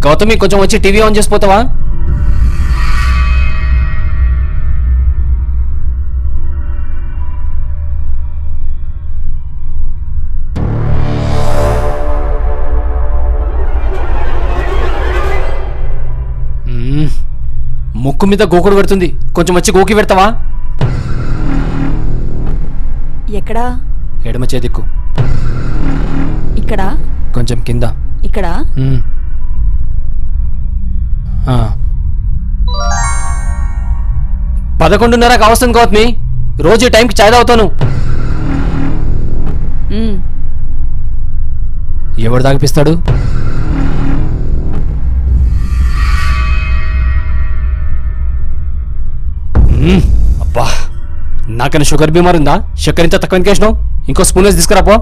గౌతమి కొంచెం వచ్చి TV on చేసిపోతావా? ముక్కు మీద గోకుడు పెడుతుంది, కొంచెం వచ్చి గోకి పెడతావా? ఎక్కడా? ఎడమ చేదిక్కు. ఇక్కడ కొంచెం కింద. ఇక్కడ 11:30 అవసరం గౌతమి, రోజు ఈ టైంకి చాయ్ తాగుతాను. ఎవడు తాగిపిస్తాడు? అబ్బా, నాకన్నా షుగర్ బీమార్ ఉందా? చక్కెర ఇంత తక్కువ ఎందుకేసినావు? ఇంకో స్పూన్ వేసి తీసుకురాపో.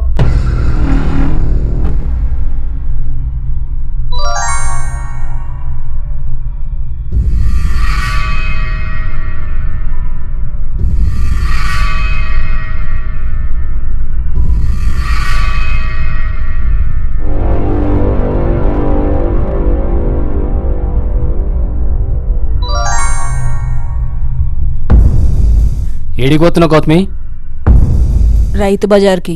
ఏడిపోతున్నావు గౌతమి? రైతు బజార్కి.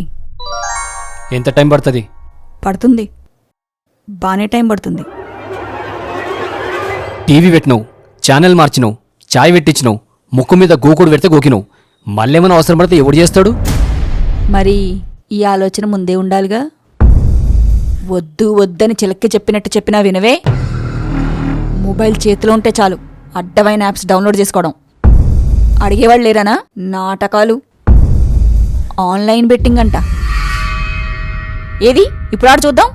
ఎంత టైం పడుతుంది? పడుతుంది, బాగానే టైం పడుతుంది. టీవీ పెట్టినావు, ఛానల్ మార్చినావు, చాయ్ పెట్టించినావు, ముక్కు మీద గోకుడు పెడితే గోకినావు. మళ్ళేమైనా అవసరం పడితే ఎవడు చేస్తాడు? మరి ఈ ఆలోచన ముందే ఉండాలిగా. వద్దు వద్దని చిలక్కి చెప్పినట్టు చెప్పినా వినవే. మొబైల్ చేతిలో ఉంటే చాలు అడ్డమైన యాప్స్ డౌన్లోడ్ చేసుకోవడం. అడిగేవాళ్ళు లేరానా? నాటకాలు, ఆన్లైన్ బెట్టింగ్ అంట. ఏది ఇప్పుడు ఆడు చూద్దాం.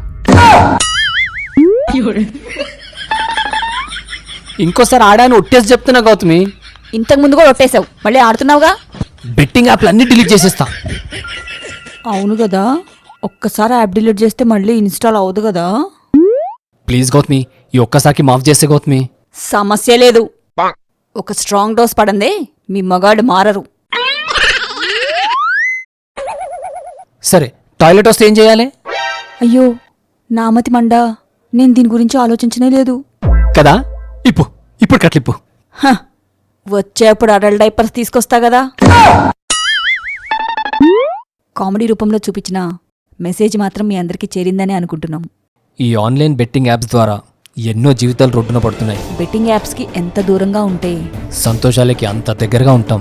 ఇంకోసారి ఆడాను ఒట్టేసి చెప్తున్నా గౌతమి. ఇంతకు ముందు కూడా ఒట్టేసావు, మళ్ళీ ఆడుతున్నావుగా. బెట్టింగ్ యాప్లు అన్ని డిలీట్ చేసేస్తా. అవును కదా, ఒక్కసారి యాప్ డిలీట్ చేస్తే మళ్ళీ ఇన్స్టాల్ అవ్వదు కదా. ప్లీజ్ గౌతమి, ఈ ఒక్కసారికి మాఫ్ చేస్తే గౌతమి. సమస్య లేదు, ఒక స్ట్రాంగ్ డోస్ పడందే మీ మగాళ్ళు మారరు. సరే, టాయిలెట్ వస్తే ఏం చేయాలి? అయ్యో నామతి మండా, నేను దీని గురించి ఆలోచించనే లేదు కదా. ఇప్పుడు కట్లిప్పు. వచ్చేప్పుడు అడల్ట్ డైపర్స్ తీసుకొస్తా కదా. కామెడీ రూపంలో చూపించిన మెసేజ్ మాత్రం మీ అందరికీ చేరిందని అనుకుంటున్నాం. ఈ ఆన్లైన్ బెట్టింగ్ యాప్స్ ద్వారా ఎన్నో జీవితాలు రోడ్డున పడుతున్నాయి. బెట్టింగ్ యాప్స్కి ఎంత దూరంగా ఉంటే సంతోషాలకి అంత దగ్గరగా ఉంటాం.